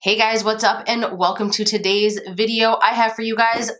Hey guys, what's up and welcome to today's video. I have for you guys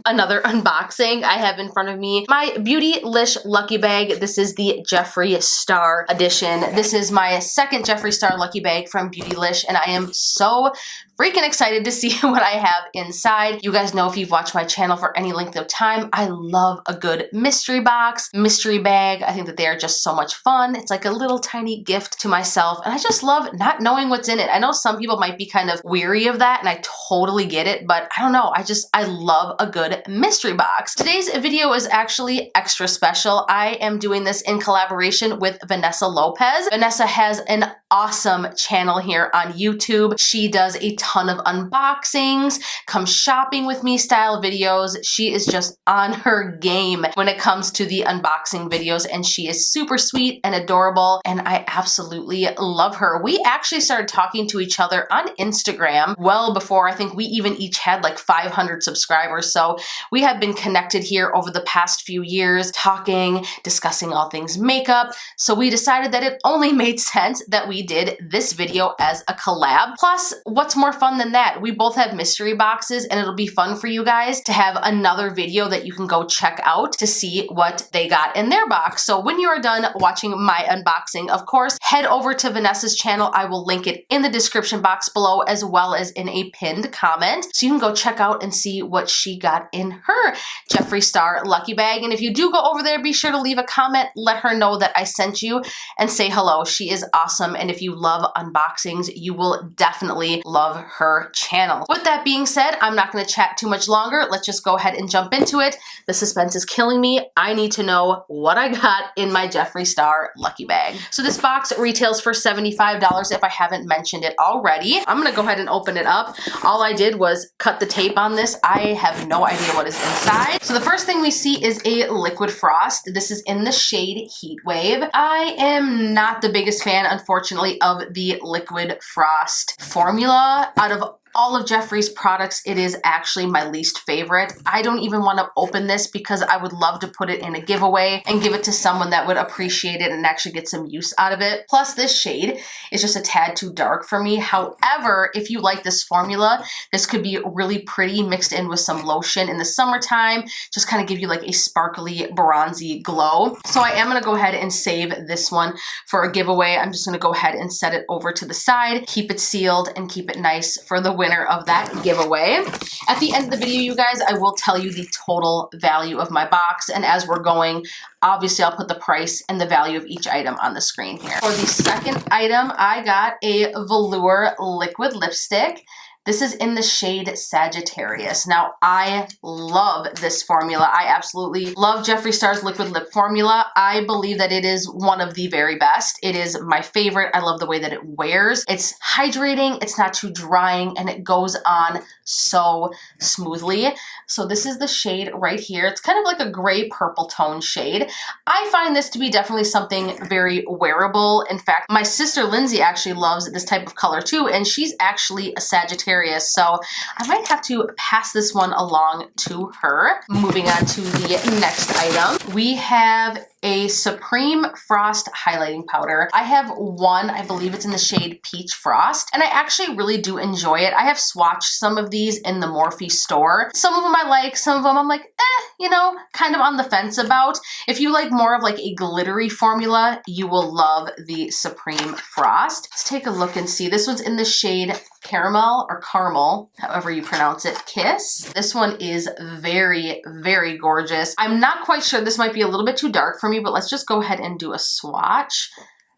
another unboxing. I have in front of me my Beautylish Lucky Bag. This is the Jeffree Star edition. This is my second Jeffree Star Lucky Bag from Beautylish and I am so freaking excited to see what I have inside. You guys know if you've watched my channel for any length of time, I love a good mystery box, mystery bag. I think that they are just so much fun. It's like a little tiny gift to myself and I just love not knowing what's in it. I know some people might be kind of weary of that and I totally get it, but I don't know. I love a good mystery box. Today's video is actually extra special. I am doing this in collaboration with Vanessa Lopez. Vanessa has an awesome channel here on YouTube. She does a ton of unboxings, come shopping with me style videos. She is just on her game when it comes to the unboxing videos and she is super sweet and adorable and I absolutely love her. We actually started talking to each other on Instagram well before I think we even each had like 500 subscribers. So we have been connected here over the past few years, talking, discussing all things makeup. So we decided that it only made sense that we did this video as a collab. Plus, what's more fun than that? We both have mystery boxes and it'll be fun for you guys to have another video that you can go check out to see what they got in their box. So when you are done watching my unboxing, of course, head over to Vanessa's channel. I will link it in the description box below as well as in a pinned comment. So you can go check out and see what she got in her Jeffree Star Lucky Bag. And if you do go over there, be sure to leave a comment, let her know that I sent you and say hello. She is awesome. And if you love unboxings, you will definitely love her channel. With that being said, I'm not going to chat too much longer. Let's just go ahead and jump into it. The suspense is killing me. I need to know what I got in my Jeffree Star Lucky Bag. So this box retails for $75 if I haven't mentioned it already. I'm going to go ahead and open it up. All I did was cut the tape on this. I have no idea what is inside. So the first thing we see is a liquid frost. This is in the shade Heat Wave. I am not the biggest fan, unfortunately, of the liquid frost formula. Out of all of Jeffree's products, it is actually my least favorite. I don't even want to open this because I would love to put it in a giveaway and give it to someone that would appreciate it and actually get some use out of it. Plus, this shade is just a tad too dark for me. However, if you like this formula, this could be really pretty mixed in with some lotion in the summertime. Just kind of give you like a sparkly, bronzy glow. So I am going to go ahead and save this one for a giveaway. I'm just going to go ahead and set it over to the side, keep it sealed, and keep it nice for the winner of that giveaway. At the end of the video, you guys, I will tell you the total value of my box, and as we're going, obviously I'll put the price and the value of each item on the screen here. For the second item, I got a velour liquid lipstick. This is in the shade Sagittarius. Now, I love this formula. I absolutely love Jeffree Star's liquid lip formula. I believe that it is one of the very best. It is my favorite. I love the way that it wears. It's hydrating, it's not too drying, and it goes on so smoothly. So this is the shade right here. It's kind of like a gray purple tone shade. I find this to be definitely something very wearable. In fact, my sister Lindsay actually loves this type of color too, and she's actually a Sagittarius. So I might have to pass this one along to her. Moving on to the next item, we have a Supreme Frost highlighting powder. I have one, I believe it's in the shade Peach Frost, and I actually really do enjoy it. I have swatched some of these in the Morphe store. Some of them I like, some of them I'm like, you know, kind of on the fence about. If you like more of like a glittery formula, you will love the Supreme Frost. Let's take a look and see. This one's in the shade Caramel or Caramel, however you pronounce it, Kiss. This one is very, very gorgeous. I'm not quite sure, this might be a little bit too dark for me, but let's just go ahead and do a swatch.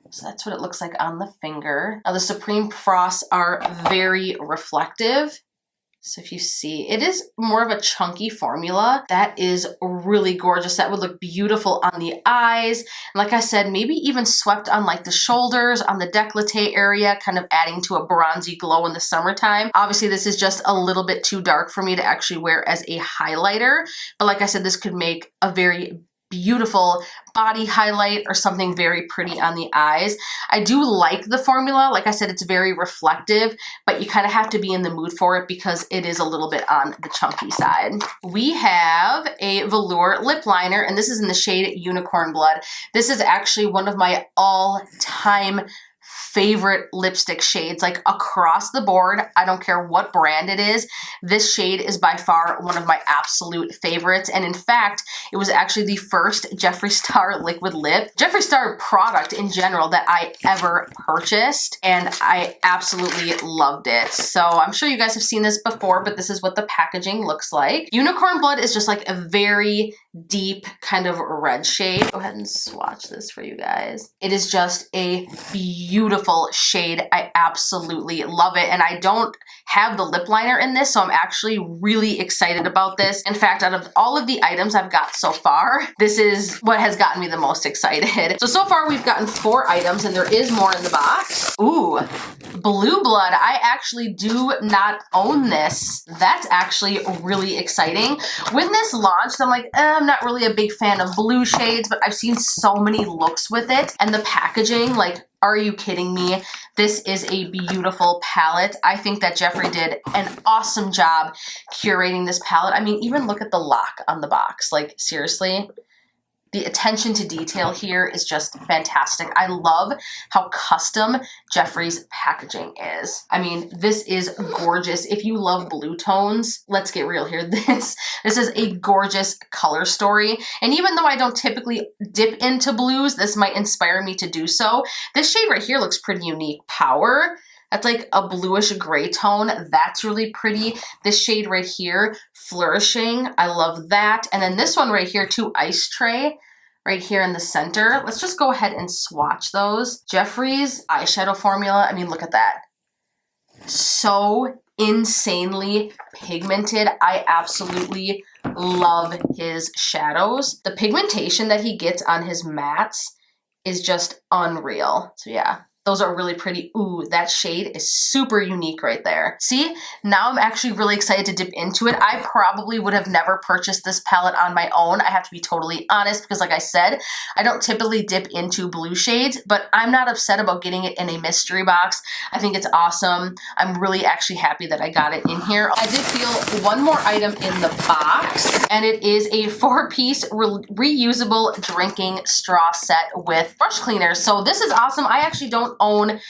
So that's what it looks like on the finger. Now the Supreme Frosts are very reflective. So if you see, it is more of a chunky formula. That is really gorgeous. That would look beautiful on the eyes. And like I said, maybe even swept on like the shoulders, on the décolleté area, kind of adding to a bronzy glow in the summertime. Obviously, this is just a little bit too dark for me to actually wear as a highlighter. But like I said, this could make a very beautiful body highlight or something very pretty on the eyes. I do like the formula. Like I said, it's very reflective, but you kind of have to be in the mood for it because it is a little bit on the chunky side. We have a velour lip liner, and this is in the shade Unicorn Blood. This is actually one of my all-time favorite lipstick shades, like across the board. I don't care what brand it is. This shade is by far one of my absolute favorites. And in fact, it was actually the first Jeffree Star liquid lip, Jeffree Star product in general that I ever purchased. And I absolutely loved it. So I'm sure you guys have seen this before, but this is what the packaging looks like. Unicorn Blood is just like a very deep kind of red shade. Go ahead and swatch this for you guys. It is just a beautiful shade. I absolutely love it. And I don't have the lip liner in this, so I'm actually really excited about this. In fact, out of all of the items I've got so far, this is what has gotten me the most excited. So far we've gotten 4 items and there is more in the box. Ooh, Blue Blood. I actually do not own this. That's actually really exciting. When this launched, I'm like, I'm not really a big fan of blue shades, but I've seen so many looks with it. And the packaging, like, are you kidding me? This is a beautiful palette. I think that Jeffree did an awesome job curating this palette. I mean, even look at the lock on the box. Like, seriously. The attention to detail here is just fantastic. I love how custom Jeffree's packaging is. I mean, this is gorgeous. If you love blue tones, let's get real here. This is a gorgeous color story. And even though I don't typically dip into blues, this might inspire me to do so. This shade right here looks pretty unique. Power. That's like a bluish gray tone. That's really pretty. This shade right here, Flourishing. I love that. And then this one right here too, Ice Tray, right here in the center. Let's just go ahead and swatch those. Jeffree's eyeshadow formula. I mean, look at that. So insanely pigmented. I absolutely love his shadows. The pigmentation that he gets on his mattes is just unreal. So yeah. Those are really pretty. Ooh, that shade is super unique right there. See, now I'm actually really excited to dip into it. I probably would have never purchased this palette on my own. I have to be totally honest because like I said, I don't typically dip into blue shades, but I'm not upset about getting it in a mystery box. I think it's awesome. I'm really actually happy that I got it in here. I did feel one more item in the box, and it is a 4-piece reusable drinking straw set with brush cleaners. So this is awesome. I actually don't own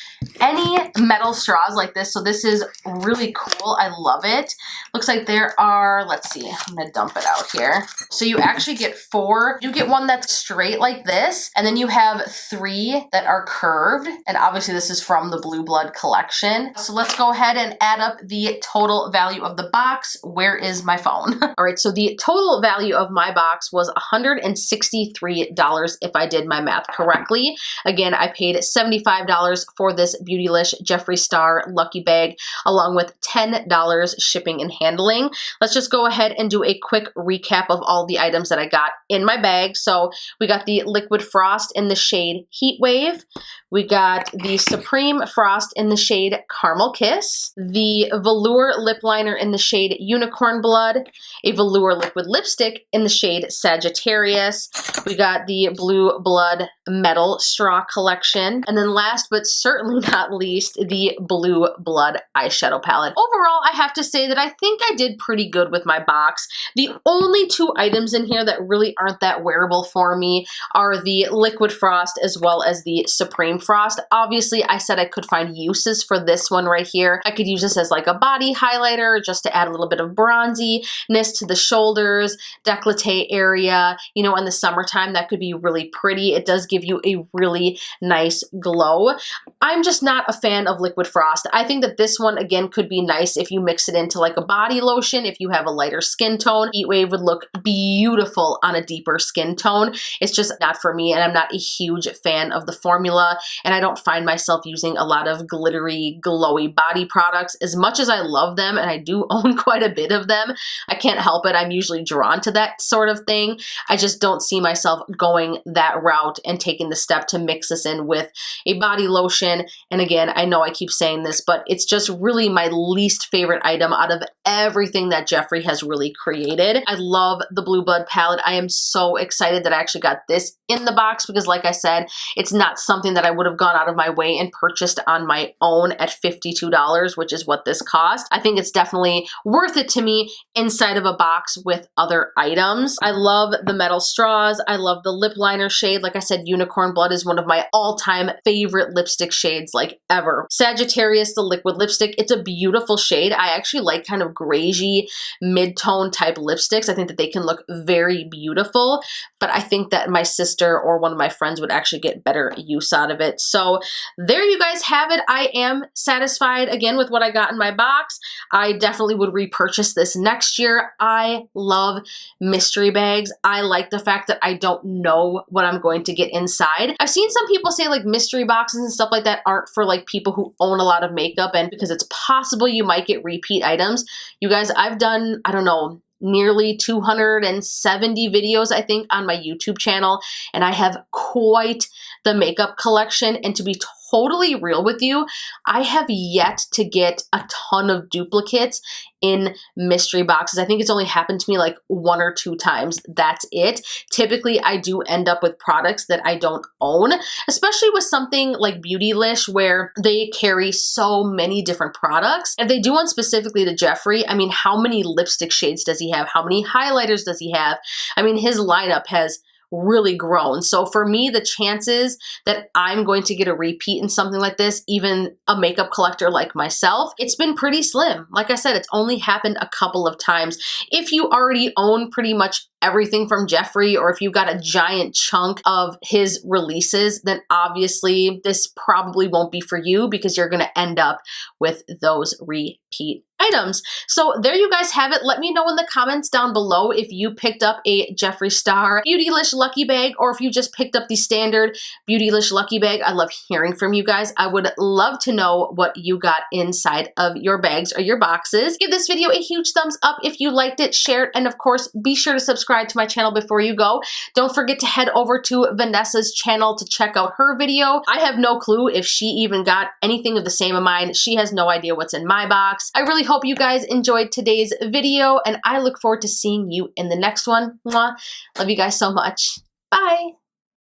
any metal straws like this, so this is really cool. I love it. Looks like there are, let's see, I'm gonna dump it out here. So you actually get 4. You get one that's straight like this, and then you have 3 that are curved, and obviously this is from the Blue Blood collection. So let's go ahead and add up the total value of the box. Where is my phone? All right, so the total value of my box was $163 if I did my math correctly. Again, I paid $75 for this Beautylish Jeffree Star Lucky Bag, along with $10 shipping and handling. Let's just go ahead and do a quick recap of all the items that I got in my bag. So we got the Liquid Frost in the shade Heat Wave. We got the Supreme Frost in the shade Caramel Kiss, the Velour Lip Liner in the shade Unicorn Blood, a Velour Liquid Lipstick in the shade Sagittarius. We got the Blue Blood Metal Straw Collection. And then last but certainly not least, the Blue Blood Eyeshadow Palette. Overall, I have to say that I think I did pretty good with my box. The only 2 items in here that really aren't that wearable for me are the Liquid Frost as well as the Supreme Frost. Obviously, I said I could find uses for this one right here. I could use this as like a body highlighter just to add a little bit of bronziness to the shoulders, décolleté area. You know, in the summertime, that could be really pretty. It does give you a really nice glow. I'm just not a fan of Liquid Frost. I think that this one, again, could be nice if you mix it into like a body lotion, if you have a lighter skin tone. Heat Wave would look beautiful on a deeper skin tone. It's just not for me, and I'm not a huge fan of the formula, and I don't find myself using a lot of glittery, glowy body products. As much as I love them, and I do own quite a bit of them, I can't help it. I'm usually drawn to that sort of thing. I just don't see myself going that route and taking the step to mix this in with a body lotion. And again, I know I keep saying this, but it's just really my least favorite item out of everything that Jeffree has really created. I love the Blue Blood palette. I am so excited that I actually got this in the box because like I said, it's not something that I would have gone out of my way and purchased on my own at $52, which is what this cost. I think it's definitely worth it to me inside of a box with other items. I love the metal straws. I love the lip liner shade. Like I said, Unicorn Blood is one of my all-time favorite lipstick shades like ever. Sagittarius, the liquid lipstick, it's a beautiful shade. I actually like kind of grayy mid-tone type lipsticks. I think that they can look very beautiful, but I think that my sister or one of my friends would actually get better use out of it. So there you guys have it. I am satisfied again with what I got in my box. I definitely would repurchase this next year. I love mystery bags. I like the fact that I don't know what I'm going to get inside. I've seen some people say like mystery boxes and stuff like that aren't for like people who own a lot of makeup, and because it's possible you might get repeat items. You guys, I've done, I don't know, nearly 270 videos, I think, on my YouTube channel, and I have quite the makeup collection. And to be totally real with you, I have yet to get a ton of duplicates in mystery boxes. I think it's only happened to me like 1 or 2 times. That's it. Typically, I do end up with products that I don't own, especially with something like Beautylish where they carry so many different products. If they do one specifically to Jeffree, I mean, how many lipstick shades does he have? How many highlighters does he have? I mean, his lineup has really grown. So for me, the chances that I'm going to get a repeat in something like this, even a makeup collector like myself, it's been pretty slim. Like I said, it's only happened a couple of times. If you already own pretty much everything from Jeffree, or if you've got a giant chunk of his releases, then obviously this probably won't be for you because you're going to end up with those repeat items. So there you guys have it. Let me know in the comments down below if you picked up a Jeffree Star Beautylish Lucky Bag or if you just picked up the standard Beautylish Lucky Bag. I love hearing from you guys. I would love to know what you got inside of your bags or your boxes. Give this video a huge thumbs up if you liked it, share it, and of course, be sure to subscribe to my channel before you go. Don't forget to head over to Vanessa's channel to check out her video. I have no clue if she even got anything of the same of mine. She has no idea what's in my box. I really hope you guys enjoyed today's video, and I look forward to seeing you in the next one. Mwah. Love you guys so much. Bye.